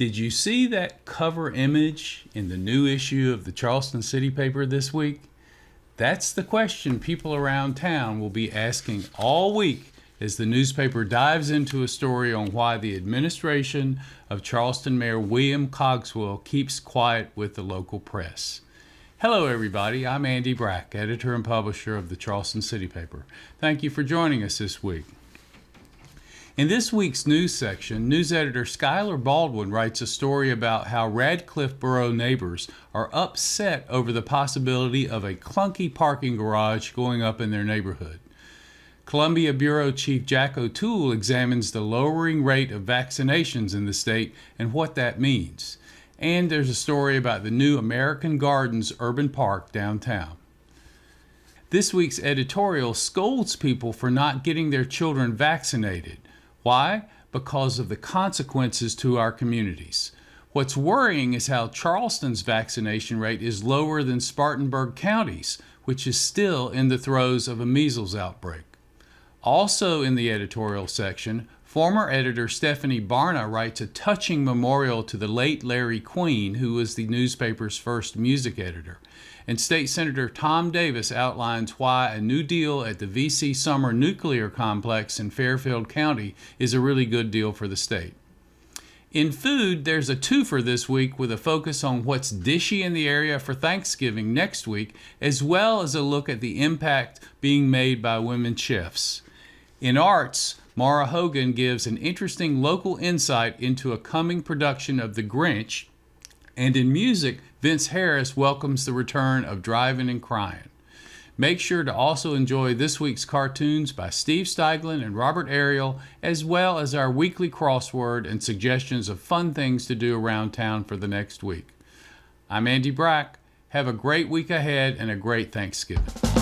Did you see that cover image in the new issue of the Charleston City Paper this week? That's the question people around town will be asking all week as the newspaper dives into a story on why the administration of Charleston Mayor William Cogswell keeps quiet with the local press. Hello everybody, I'm Andy Brack, editor and publisher of the Charleston City Paper. Thank you for joining us this week. In this week's news section, news editor Skylar Baldwin writes a story about how Radcliffe Borough neighbors are upset over the possibility of a clunky parking garage going up in their neighborhood. Columbia Bureau Chief Jack O'Toole examines the lowering rate of vaccinations in the state and what that means. And there's a story about the new American Gardens urban park downtown. This week's editorial scolds people for not getting their children vaccinated. Why? Because of the consequences to our communities. What's worrying is how Charleston's vaccination rate is lower than Spartanburg County's, which is still in the throes of a measles outbreak. Also in the editorial section, former editor Stephanie Barna writes a touching memorial to the late Larry Queen, who was the newspaper's first music editor. And State Senator Tom Davis outlines why a new deal at the V.C. Summer Nuclear Complex in Fairfield County is a really good deal for the state. In food, there's a twofer this week with a focus on what's dishy in the area for Thanksgiving next week, as well as a look at the impact being made by women chefs. In arts, Mara Hogan gives an interesting local insight into a coming production of The Grinch, and in music, Vince Harris welcomes the return of Drivin' and Cryin'. Make sure to also enjoy this week's cartoons by Steve Steiglin and Robert Ariel, as well as our weekly crossword and suggestions of fun things to do around town for the next week. I'm Andy Brack. Have a great week ahead and a great Thanksgiving.